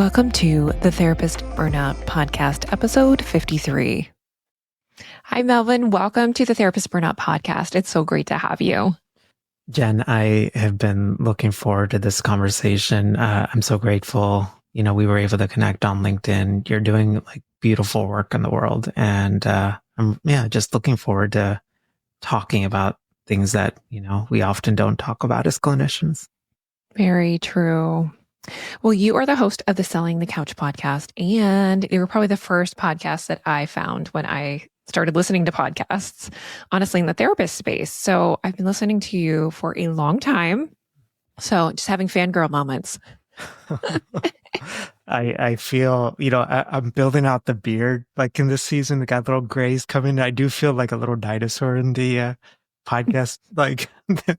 Welcome to the Therapist Burnout Podcast, episode 53. Hi, Melvin. Welcome to the Therapist Burnout Podcast. It's so great to have you. Jen, I have been looking forward to this conversation. I'm so grateful. We were able to connect on LinkedIn. You're doing beautiful work in the world. And I'm just looking forward to talking about things that, we often don't talk about as clinicians. Very true. Well, you are the host of the Selling the Couch podcast, and you were probably the first podcast that I found when I started listening to podcasts, honestly, in the therapist space. So I've been listening to you for a long time. So just having fangirl moments. I feel, I'm building out the beard in this season. I got little grays coming. I do feel like a little dinosaur in the podcast, the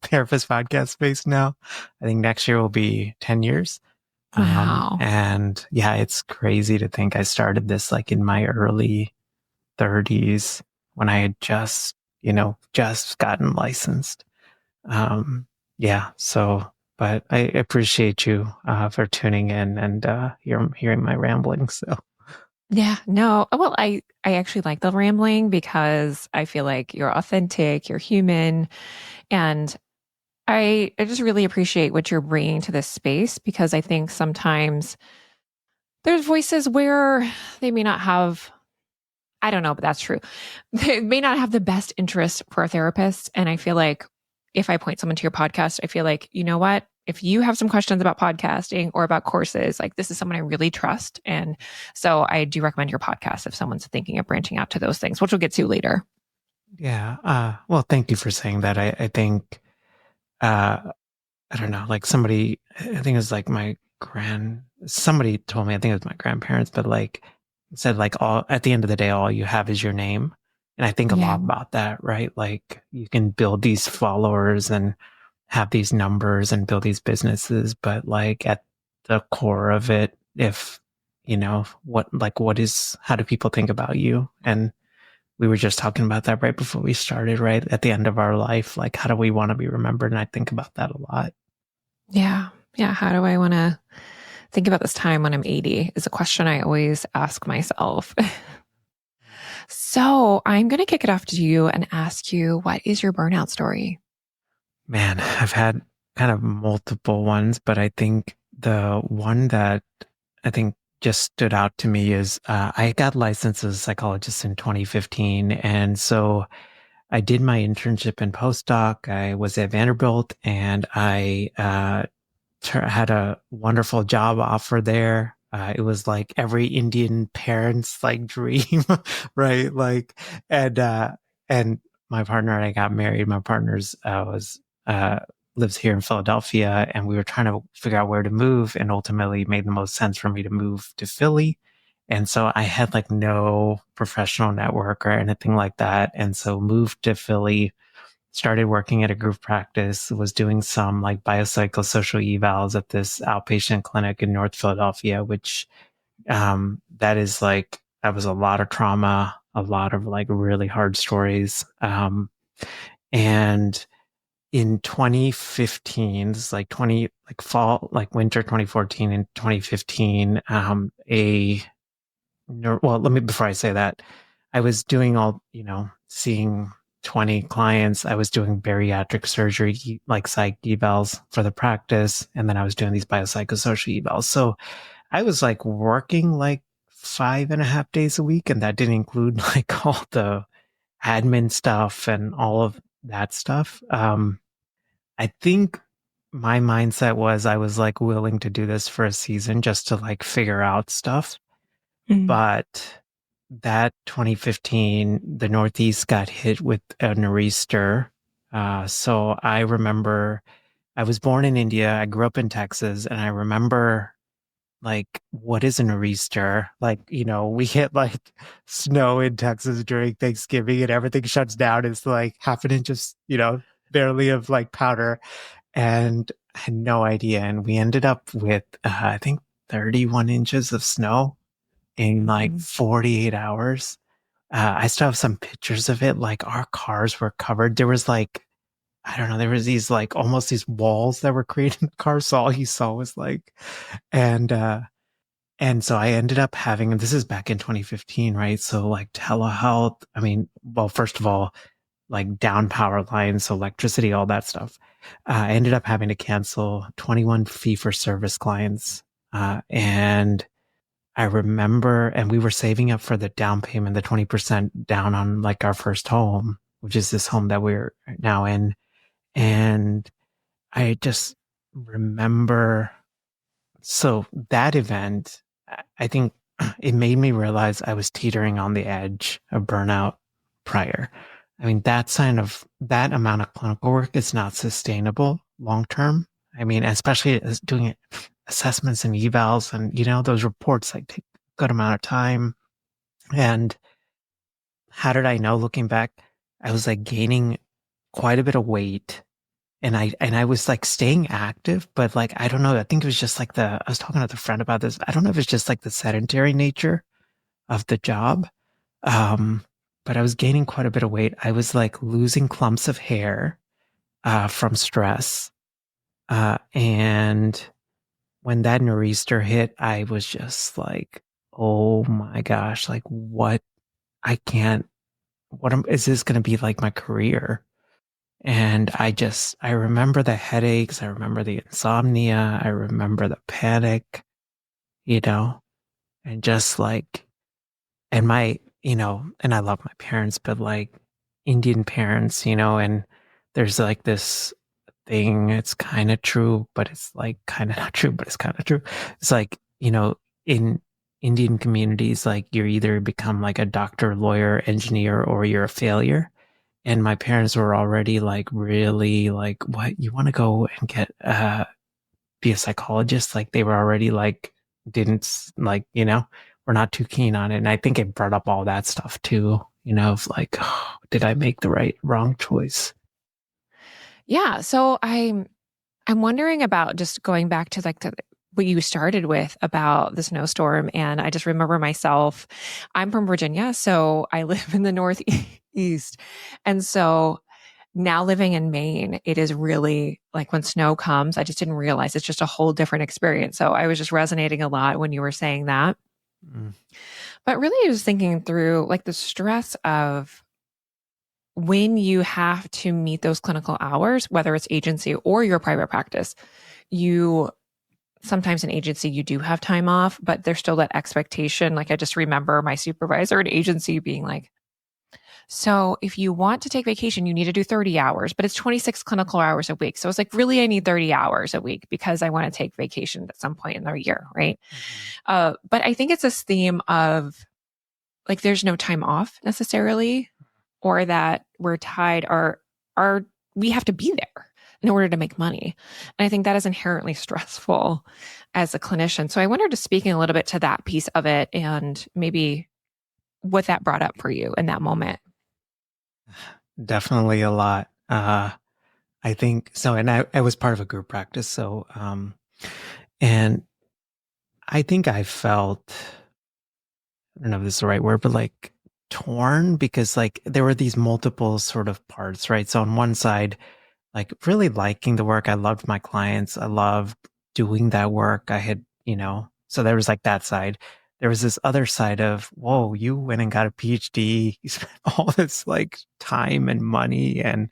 therapist podcast space now. I think next year will be 10 years. Wow. And yeah, it's crazy to think I started this in my early 30s when I had just gotten licensed. But I appreciate you for tuning in and hearing my rambling. So yeah, no. Well, I actually like the rambling because I feel like you're authentic, you're human, and I just really appreciate what you're bringing to this space, because I think sometimes there's voices where they may not have, I don't know, but that's true. They may not have the best interest for a therapist. And I feel like if I point someone to your podcast, I feel like, you know what? If you have some questions about podcasting or about courses, this is someone I really trust. And so I do recommend your podcast if someone's thinking of branching out to those things, which we'll get to later. Yeah. Well, thank you for saying that. I think, I don't know, somebody, I think it was somebody told me, I think it was my grandparents, but said all at the end of the day, all you have is your name. And I think a lot about that, right? You can build these followers and have these numbers and build these businesses, but at the core of it, if how do people think about you? And we were just talking about that right before we started, right? At the end of our life, how do we want to be remembered? And I think about that a lot. Yeah. How do I want to think about this time when I'm 80 is a question I always ask myself. So I'm going to kick it off to you and ask you, what is your burnout story? Man, I've had kind of multiple ones, but I think the one that I think just stood out to me is I got licensed as a psychologist in 2015. And so I did my internship and postdoc. I was at Vanderbilt, and I had a wonderful job offer there. It was every Indian parent's dream, right? And my partner and I got married. My partner's lives here in Philadelphia, and we were trying to figure out where to move, and ultimately it made the most sense for me to move to Philly. And so I had no professional network or anything like that. And so moved to Philly, started working at a group practice, was doing some biopsychosocial evals at this outpatient clinic in North Philadelphia, which that was a lot of trauma, a lot of really hard stories. And in 2015, this is winter 2014 and 2015, before I say that, I was doing seeing 20 clients. I was doing bariatric surgery, psych evals for the practice. And then I was doing these biopsychosocial evals. So I was working 5.5 days a week. And that didn't include all the admin stuff and all of that stuff. I think my mindset was I was willing to do this for a season just to figure out stuff. Mm-hmm. But that 2015, the Northeast got hit with a nor'easter. So I remember I was born in India. I grew up in Texas, and I remember what is a nor'easter? We hit snow in Texas during Thanksgiving, and everything shuts down. It's half an inch of, barely of powder, and I had no idea. And we ended up with, I think 31 inches of snow in 48 hours. I still have some pictures of it. Our cars were covered. There was I don't know, there was these almost these walls that were created in the car. So all you saw was and And so I ended up having, and this is back in 2015, right? So like telehealth, I mean, well, first of all, like down power lines, so electricity, all that stuff. I ended up having to cancel 21 fee for service clients. And I remember, and we were saving up for the down payment, the 20% down on like our first home, which is this home that we're now in. And I just remember, so that event, I think it made me realize I was teetering on the edge of burnout prior. I mean, that amount of clinical work is not sustainable long term. I mean, especially as doing assessments and evals and, those reports like take a good amount of time. And how did I know looking back? I was like gaining quite a bit of weight and I was like staying active, but like I don't know. I think it was just like I was talking with a friend about this. I don't know if it's just like the sedentary nature of the job. Um, but I was gaining quite a bit of weight. I was like losing clumps of hair from stress. And when that nor'easter hit, I was just like, oh my gosh, like what? I can't. Is this going to be like my career? And I remember the headaches. I remember the insomnia. I remember the panic, you know, and just like, and and I love my parents, but like Indian parents, and there's like this thing, it's kind of true, but it's like kind of not true, but it's kind of true. It's like, in Indian communities, like you're either become like a doctor, lawyer, engineer, or you're a failure. And my parents were already like really like, what, you want to go and get be a psychologist? Like they were already like didn't like, we're not too keen on it. And I think it brought up all that stuff too, of like, oh, did I make the wrong choice? Yeah. So I'm wondering about just going back to like what you started with about the snowstorm. And I just remember myself, I'm from Virginia, so I live in the Northeast. And so now living in Maine, it is really like when snow comes, I just didn't realize it's just a whole different experience. So I was just resonating a lot when you were saying that. Mm. But really, I was thinking through like the stress of when you have to meet those clinical hours, whether it's agency or your private practice, you sometimes in agency you do have time off, but there's still that expectation. Like I just remember my supervisor at agency being like, so if you want to take vacation, you need to do 30 hours, but it's 26 clinical hours a week. So it's like, really, I need 30 hours a week because I want to take vacation at some point in the year. Right. Mhm. But I think it's this theme of like, there's no time off necessarily, or that we're tied or we have to be there in order to make money. And I think that is inherently stressful as a clinician. So I wanted to speaking a little bit to that piece of it and maybe what that brought up for you in that moment. Definitely a lot. I think so. And I was part of a group practice. So, and I think I felt, I don't know if this is the right word, but like torn because like there were these multiple sort of parts, right? So on one side, like really liking the work. I loved my clients. I loved doing that work. I had, so there was like that side. There was this other side of, whoa, you went and got a PhD. You spent all this like time and money and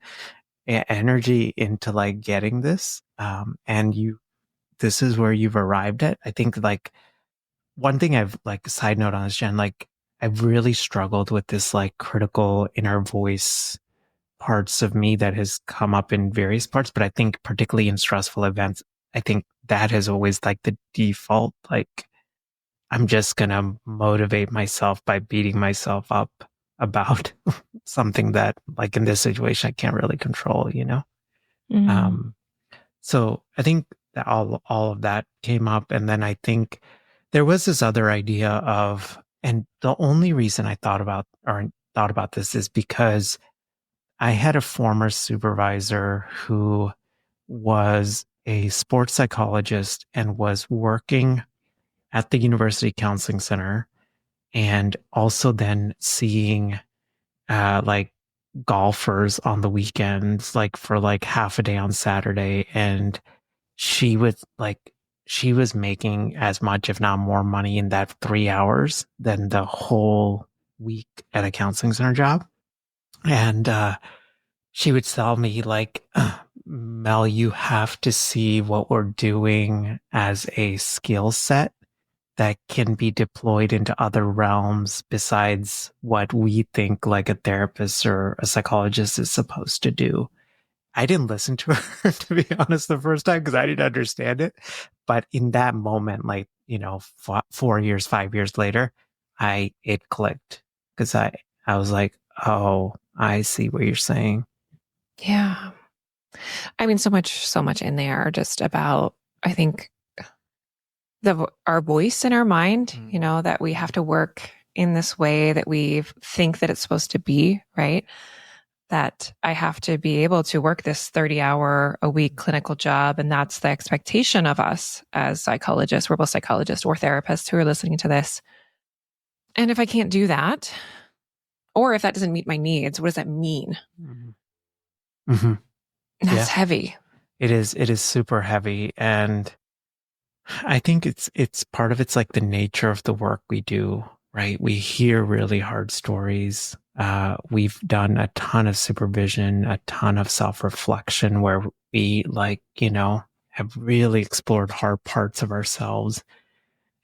energy into like getting this. And this is where you've arrived at. I think like one thing I've like side note on this, Jen, like I've really struggled with this like critical inner voice parts of me that has come up in various parts, but I think particularly in stressful events, I think that has always like the default, like I'm just gonna motivate myself by beating myself up about something that like in this situation I can't really control. Mm. Um, so I think that all of that came up. And then I think there was this other idea of, and the only reason I thought about this is because I had a former supervisor who was a sports psychologist and was working at the University Counseling Center and also then seeing like golfers on the weekends, like for like half a day on Saturday. And she would like, she was making as much, if not more money in that 3 hours than the whole week at a counseling center job. And she would tell me, like, Mel, you have to see what we're doing as a skill set that can be deployed into other realms besides what we think like a therapist or a psychologist is supposed to do. I didn't listen to her, to be honest, the first time because I didn't understand it. But in that moment, like, 4 years, 5 years later, it clicked because I was like, oh, I see what you're saying. Yeah. I mean, so much in there just about, I think, our voice in our mind, you know, that we have to work in this way that we think that it's supposed to be, right? That I have to be able to work this 30-hour a week clinical job. And that's the expectation of us as psychologists. We're both psychologists or therapists who are listening to this. And if I can't do that, or if that doesn't meet my needs, what does that mean? Mm-hmm. Mm-hmm. That's Yeah, heavy. it is. It is super heavy. And I think it's part of it's like the nature of the work we do, right? We hear really hard stories. We've done a ton of supervision, a ton of self-reflection where we like, have really explored hard parts of ourselves.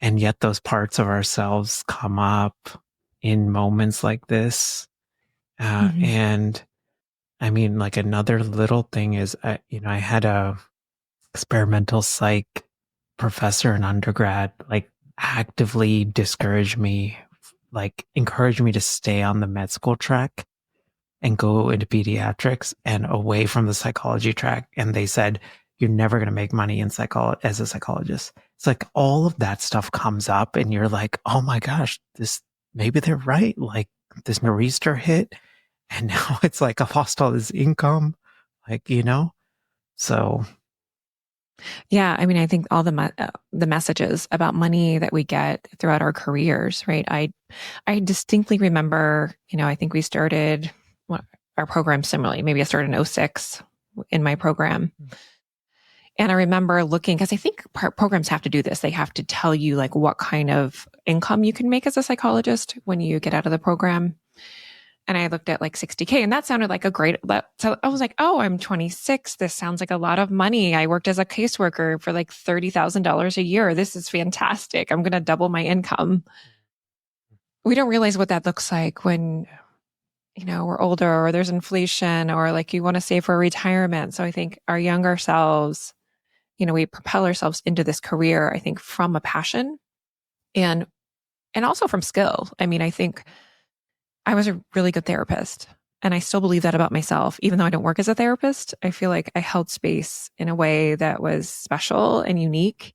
And yet those parts of ourselves come up in moments like this. Mm-hmm. And I mean, like another little thing is, I had a experimental psych professor in undergrad, like actively discourage me, like encourage me to stay on the med school track and go into pediatrics and away from the psychology track. And they said, you're never going to make money in as a psychologist. It's like all of that stuff comes up and you're like, oh my gosh, maybe they're right. Like this Nor'easter hit and now it's like I lost all this income, like, so. Yeah, I mean, I think all the messages about money that we get throughout our careers, right? I distinctly remember, I think we started our program similarly. Maybe I started in '06 in my program. And I remember looking, because I think programs have to do this. They have to tell you like what kind of income you can make as a psychologist when you get out of the program. And I looked at like 60K and that sounded like so I was like, oh, I'm 26. This sounds like a lot of money. I worked as a caseworker for like $30,000 a year. This is fantastic. I'm going to double my income. We don't realize what that looks like when, we're older or there's inflation or like you want to save for retirement. So I think our younger selves, we propel ourselves into this career, I think from a passion and, and also from skill. I mean, I think I was a really good therapist. And I still believe that about myself. Even though I don't work as a therapist, I feel like I held space in a way that was special and unique.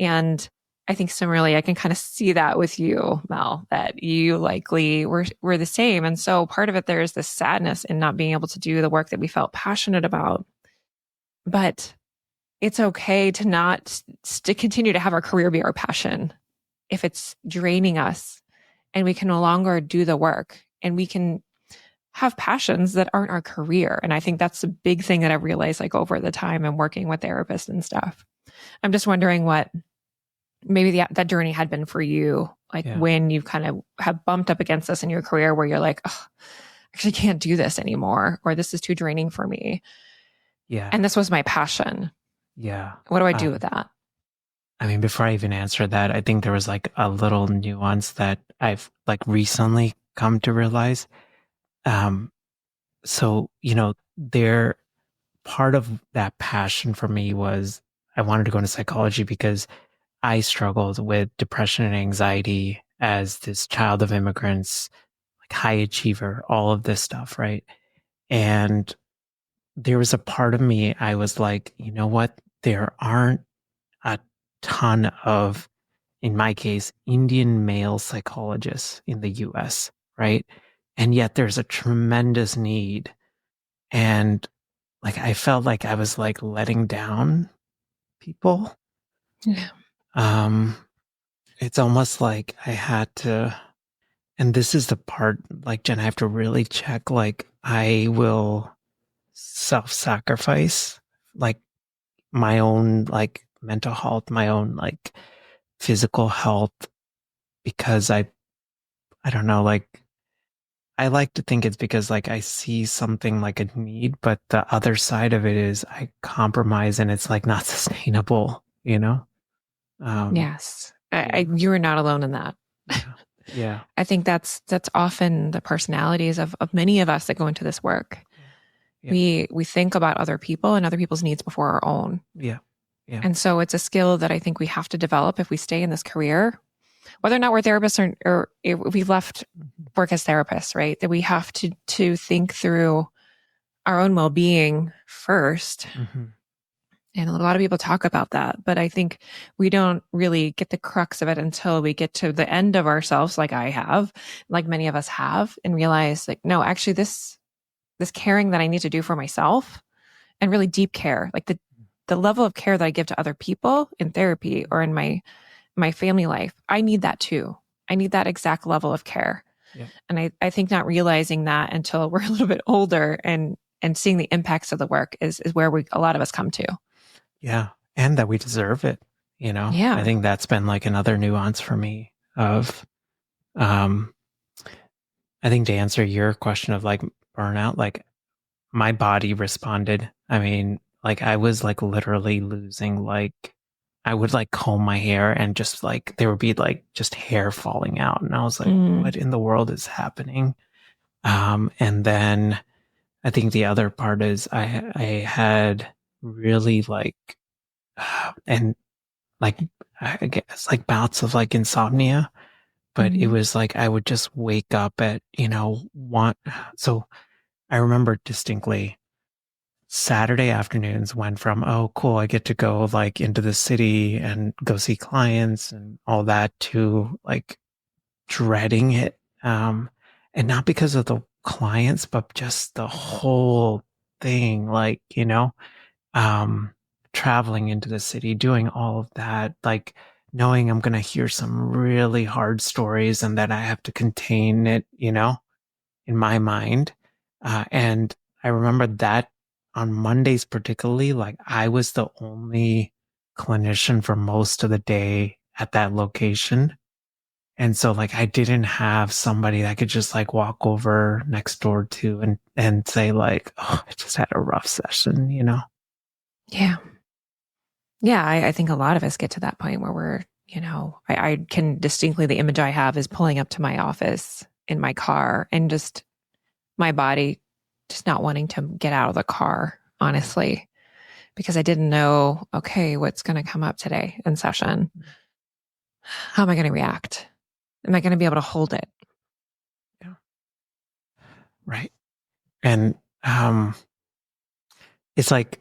And I think similarly, I can kind of see that with you, Mel, that you likely were the same. And so part of it, there is this sadness in not being able to do the work that we felt passionate about. But it's okay to not to continue to have our career be our passion if it's draining us and we can no longer do the work and we can have passions that aren't our career. And I think that's the big thing that I've realized like over the time and working with therapists and stuff. I'm just wondering what maybe that journey had been for you, like when you kind of have bumped up against this in your career where you're like, oh, I actually can't do this anymore, or this is too draining for me. Yeah. And this was my passion. Yeah. What do I do with that? I mean, before I even answer that, I think there was like a little nuance that I've like recently come to realize. So, there part of that passion for me was I wanted to go into psychology because I struggled with depression and anxiety as this child of immigrants, like high achiever, all of this stuff, right? And there was a part of me, I was like, you know what? There aren't a ton of, in my case, Indian male psychologists in the US, right? And yet there's a tremendous need. And like I felt like I was like letting down people. Yeah. It's almost like I had to, and this is the part, like Jen, I have to really check, like I will self-sacrifice like my own like mental health, my own like physical health, because I don't know, like I like to think it's because like I see something like a need, but the other side of it is I compromise and it's like not sustainable, you know? Yes. Yeah, You are not alone in that. yeah, yeah, I think that's often the personalities of many of us that go into this work. yeah, yeah, We think about other people and other people's needs before our own. yeah, yeah. And so it's a skill that I think we have to develop if we stay in this career, whether or not we're therapists or if we've left Mhm, work as therapists, right? That we have to think through our own well-being first. mhm, And a lot of people talk about that, but I think we don't really get the crux of it until we get to the end of ourselves, like I have, like many of us have, and realize like, no, actually this caring that I need to do for myself and really deep care, like the level of care that I give to other people in therapy or in my family life, I need that too. I need that exact level of care. yeah, And I think not realizing that until we're a little bit older and seeing the impacts of the work is where a lot of us come to. yeah. And that we deserve it, you know? I Yeah. think that's been like another nuance for me of, um, I think to answer your question of like burnout, like my body responded. I mean, like I was like literally losing like I would like comb my hair and just like there would be like just hair falling out and I was like, Mm, what in the world is happening? And then I think the other part is I had really like and like I guess like bouts of like insomnia, but it mhm. was like I would just wake up at, one. So I remember distinctly Saturday afternoons went from, oh, cool, I get to go like into the city and go see clients and all that to like dreading it. And not because of the clients, but just the whole thing, like, um, traveling into the city, doing all of that, like knowing I'm going to hear some really hard stories and that I have to contain it, in my mind. And I remember that on Mondays, particularly, like I was the only clinician for most of the day at that location. And so like I didn't have somebody that could just like walk over next door to and say like, oh, I just had a rough session, Yeah. Yeah. I think a lot of us get to that point where I can distinctly, the image I have is pulling up to my office in my car and just my body just not wanting to get out of the car, Yeah. honestly, because I didn't know, okay, what's going to come up today in session? How am I going to react? Am I going to be able to hold it? Yeah. Right. And it's like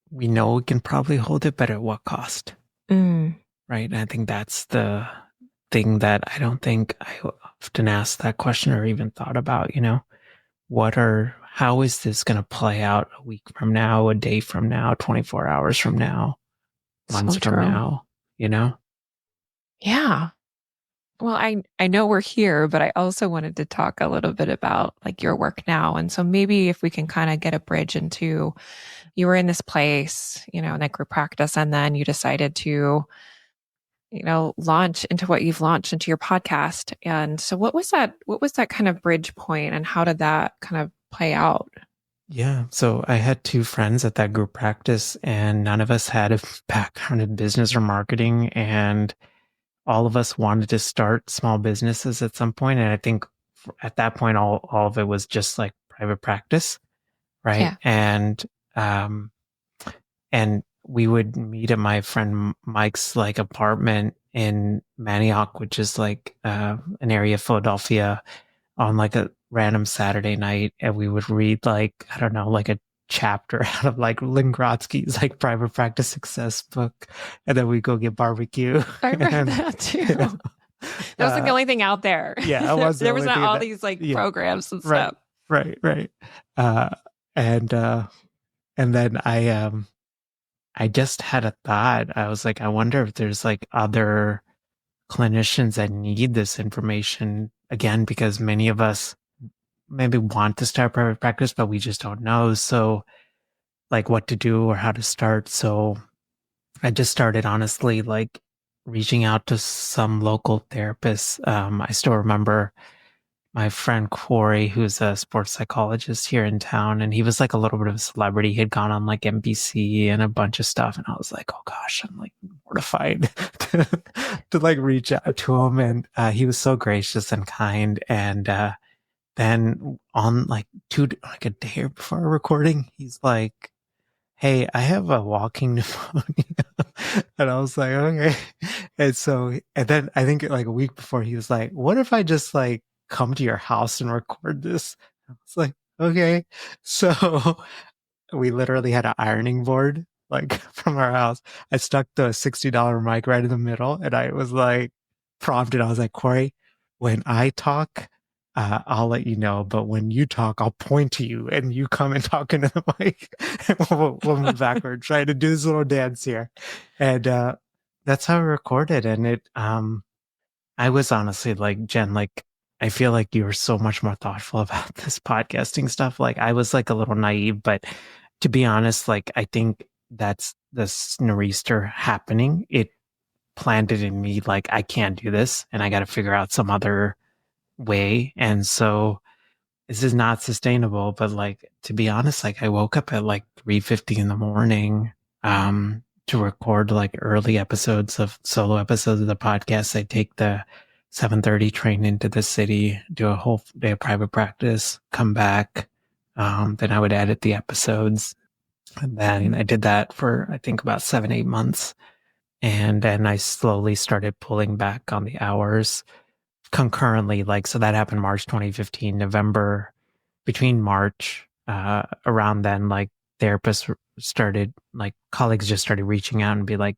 we know we can probably hold it, but at what cost? Mm, Right. And I think that's the thing that I don't think I often asked that question or even thought about, how is this going to play out a week from now, a day from now, 24 hours from now, months so from true. now, you know? Yeah. Well, I know we're here, but I also wanted to talk a little bit about like your work now. And so maybe if we can kind of get a bridge into you were in this place, in that group practice, and then you decided to, launch into what you've launched into your podcast. And so what was that kind of bridge point and how did that kind of play out? Yeah. So I had two friends at that group practice, and none of us had a background in business or marketing. And all of us wanted to start small businesses at some point. And I think at that point, all of it was just like private practice. Right. Yeah. Um, and we would meet at my friend Mike's like apartment in Manioc, which is like an area of Philadelphia, on like a random Saturday night, and we would read like I don't know, like a chapter out of like Lynn Grotsky's like private practice success book, and then we go get barbecue. I read And that too. you know, That wasn't the only thing out there. yeah, I there, was the there was only not thing all that these like yeah, programs and right, stuff. right. Uh, and and then I just had a thought. I was like, I wonder if there's like other clinicians that need this information again, because many of us maybe want to start private practice, but we just don't know. So, like, what to do or how to start. So, I just started honestly like reaching out to some local therapists. I still remember my friend Corey, who's a sports psychologist here in town, and he was like a little bit of a celebrity. He had gone on like NBC and a bunch of stuff, and I was like, oh gosh, I'm like mortified to like reach out to him. And he was so gracious and kind. And then on like like a day before our recording, he's like, hey, I have a walking pneumonia. And I was like, okay. And then I think like a week before, he was like, what if I just like come to your house and record this? I was like, okay. So we literally had an ironing board like from our house. I stuck the $60 mic right in the middle, and I was like prompted. I was like, Corey, when I talk, I'll let you know, but when you talk, I'll point to you and you come and talk into the mic. And we'll move backward, try to do this little dance here. And that's how we recorded. And I was honestly like, Jen, like, I feel like you were so much more thoughtful about this podcasting stuff. Like, I was like a little naive, but to be honest, like, I think that's the nor'easter happening. It planted in me, like, I can't do this and I got to figure out some other way. And so this is not sustainable. But like, to be honest, like, I woke up at like 3:50 in the morning, to record like early episodes of solo episodes of the podcast. I take the 7:30 train into the city, do a whole day of private practice, come back. Then I would edit the episodes. And then I did that for, I think, about 7, 8 months. And then I slowly started pulling back on the hours concurrently. Like, so that happened March 2015, November, between March, around then, like therapists started, like colleagues just started reaching out and be like,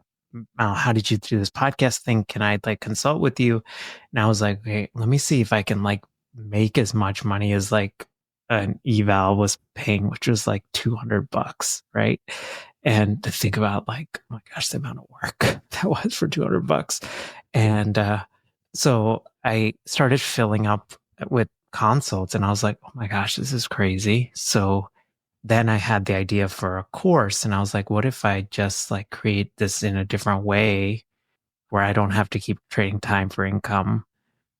oh, how did you do this podcast thing? Can I like consult with you? And I was like, okay, let me see if I can like make as much money as like an eval was paying, which was like $200, right? And to think about like, oh my gosh, the amount of work that was for $200. And so I started filling up with consults, and I was like, oh my gosh, this is crazy. So then I had the idea for a course, and I was like, what if I just like create this in a different way where I don't have to keep trading time for income?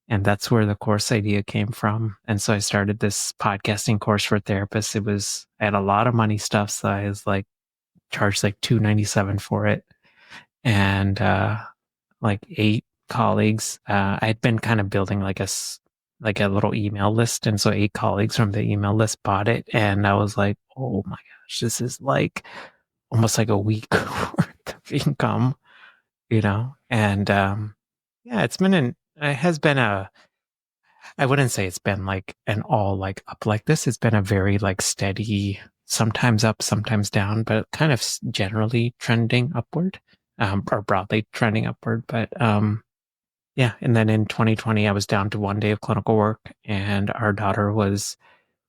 And that's where the course idea came from. And so I started this podcasting course for therapists. I had a lot of money stuff. So I was like, charged like $297 for it. And, like 8 colleagues, I'd been kind of building like a little email list. And so 8 colleagues from the email list bought it. And I was like, oh my gosh, this is like almost like a week worth of income, you know? And, yeah, it has been I wouldn't say it's been like an all like up like this. It's been a very like steady, sometimes up, sometimes down, but kind of generally trending upward, or broadly trending upward. But, yeah. And then in 2020, I was down to 1 day of clinical work, and our daughter was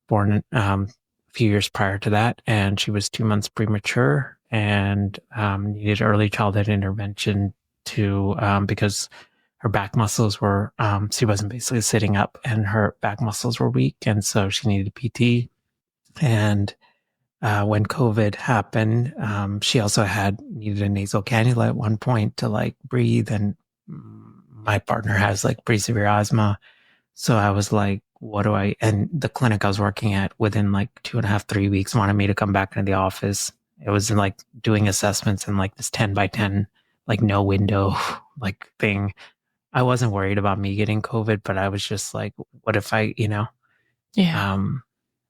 born, a few years prior to that, and she was 2 months premature and, needed early childhood intervention because her back muscles were, she wasn't basically sitting up and her back muscles were weak. And so she needed PT. And, when COVID happened, she also needed a nasal cannula at one point to like breathe. And my partner has like pretty severe asthma. So I was like, and the clinic I was working at within like 2.5, 3 weeks wanted me to come back into the office. It was like doing assessments in like this 10 by 10, like no window, like thing. I wasn't worried about me getting COVID, but I was just like, what if Yeah. um,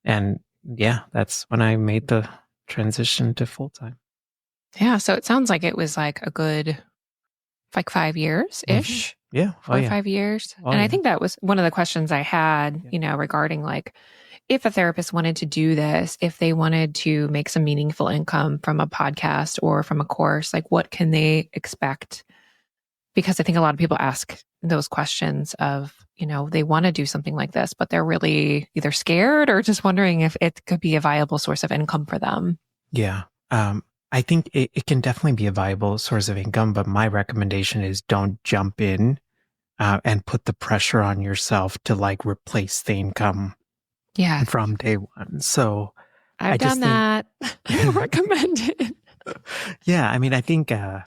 and yeah, that's when I made the transition to full time. Yeah. So it sounds like it was like a good, like 5 years ish. Yeah. Oh, 4 or 5 years. Oh, And I yeah. think that was one of the questions I had, regarding like if a therapist wanted to do this, if they wanted to make some meaningful income from a podcast or from a course, like what can they expect? Because I think a lot of people ask those questions of, they want to do something like this, but they're really either scared or just wondering if it could be a viable source of income for them. Yeah. I think it can definitely be a viable source of income, but my recommendation is don't jump in, and put the pressure on yourself to like replace the income Yeah. from day one. So I I've just done think, that. I don't recommend it. Yeah, I mean, I think I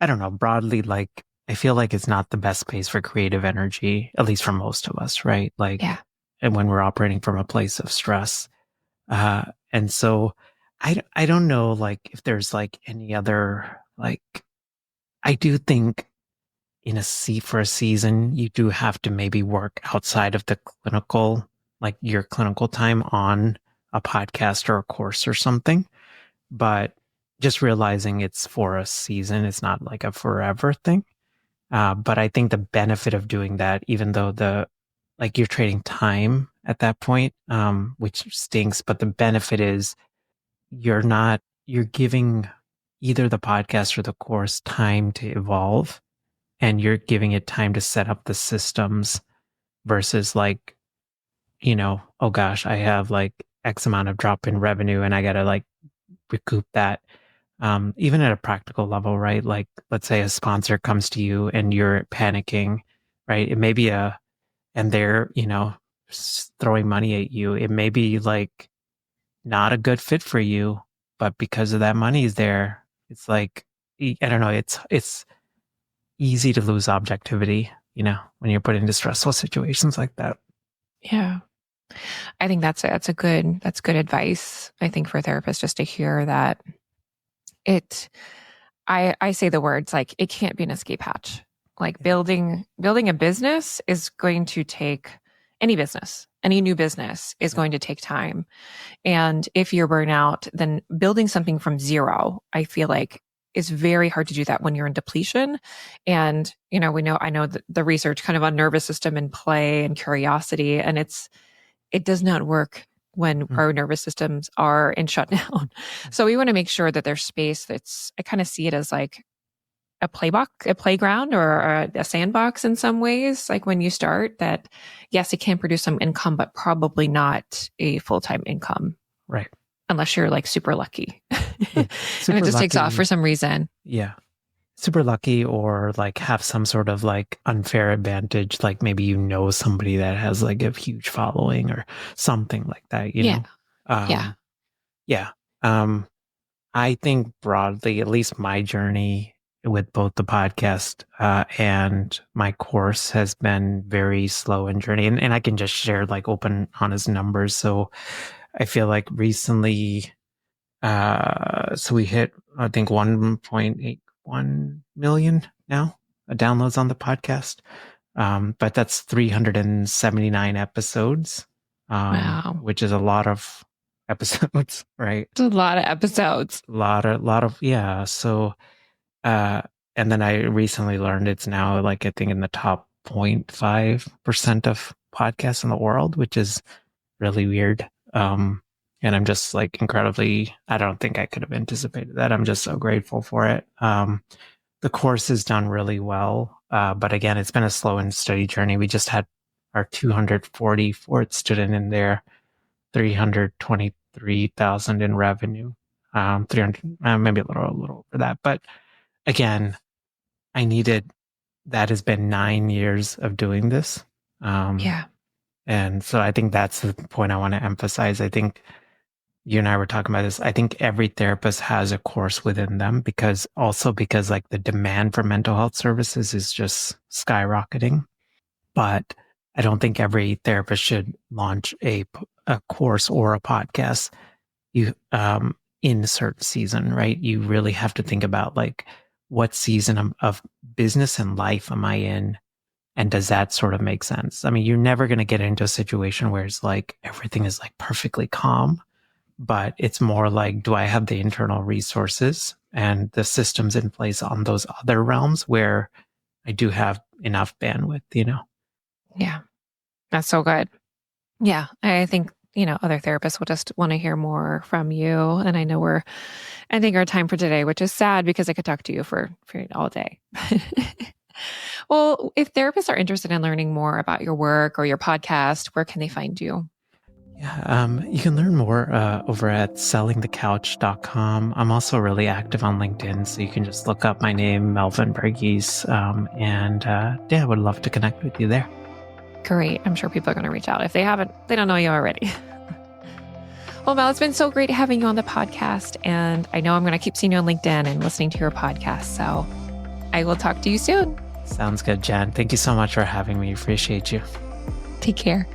don't know, broadly, like I feel like it's not the best space for creative energy, at least for most of us, right? Like, Yeah. and when we're operating from a place of stress. And so I don't know like if there's like any other like I do think for a season you do have to maybe work outside of the clinical, like your clinical time on a podcast or a course or something, but just realizing it's for a season, it's not like a forever thing. But I think the benefit of doing that, even though like you're trading time at that point, which stinks, but the benefit is you're giving either the podcast or the course time to evolve, and you're giving it time to set up the systems versus like, oh gosh, I have like X amount of drop in revenue and I got to like recoup that. Even at a practical level, right? Like, let's say a sponsor comes to you and you're panicking, right? It may be and they're, throwing money at you. It may be like not a good fit for you, but because of that money is there, it's like, I don't know, it's easy to lose objectivity, when you're put into stressful situations like that. Yeah. I think that's good advice. I think for therapists just to hear that it I say the words like it can't be an escape hatch. Like Yeah. building a business is going to take any business, any new business is Yeah. going to take time. And if you're burnout, then building something from zero, I feel like is very hard to do that when you're in depletion. And, I know the research kind of on nervous system and play and curiosity, and it does not work when Mm. our nervous systems are in shutdown. So we want to make sure that there's space I kind of see it as like a playground or a sandbox in some ways. Like when you start that, yes, it can produce some income, but probably not a full-time income Right. unless you're like super lucky Yeah. and it Super just takes off for lucky. some reason. Yeah. Super lucky or like have some sort of like unfair advantage. Like maybe somebody that has like a huge following or something like that, Yeah. Yeah. Um, yeah. Um, I think broadly, at least my journey with both the podcast and my course has been very slow in journey. And I can just share like open, honest numbers. So I feel like recently, so we hit, I think 1.81 million now downloads on the podcast. But that's 379 episodes, Wow. which is a lot of episodes, right? It's a lot of episodes. Lot of, yeah. So, uh, and then I recently learned it's now like, I think in the top 0.5% of podcasts in the world, which is really weird. And I'm just like I don't think I could have anticipated that. I'm just so grateful for it. The course has done really well. But again, it's been a slow and steady journey. We just had our 244th student in there, 323,000 in revenue. 300, maybe a little over that. But again, I needed, that has been 9 years of doing this. Yeah. And so I think that's the point I want to emphasize. I think you and I were talking about this. I think every therapist has a course within them because like the demand for mental health services is just skyrocketing. But I don't think every therapist should launch a course or a podcast in a certain season, right? You really have to think about like what season of business and life am I in? And does that sort of make sense? I mean, you're never going to get into a situation where it's like everything is like perfectly calm, but it's more like, do I have the internal resources and the systems in place on those other realms where I do have enough bandwidth? Yeah. That's so good. Yeah. I think, other therapists will just want to hear more from you. And I know we're ending our time for today, which is sad because I could talk to you for all day. Well, if therapists are interested in learning more about your work or your podcast, where can they find you? Yeah, you can learn more over at sellingthecouch.com. I'm also really active on LinkedIn, so you can just look up my name, Melvin Varghese, and yeah, I would love to connect with you there. Great. I'm sure people are going to reach out. If they haven't, they don't know you already. Well, Mel, it's been so great having you on the podcast. And I know I'm going to keep seeing you on LinkedIn and listening to your podcast. So I will talk to you soon. Sounds good, Jen. Thank you so much for having me. Appreciate you. Take care.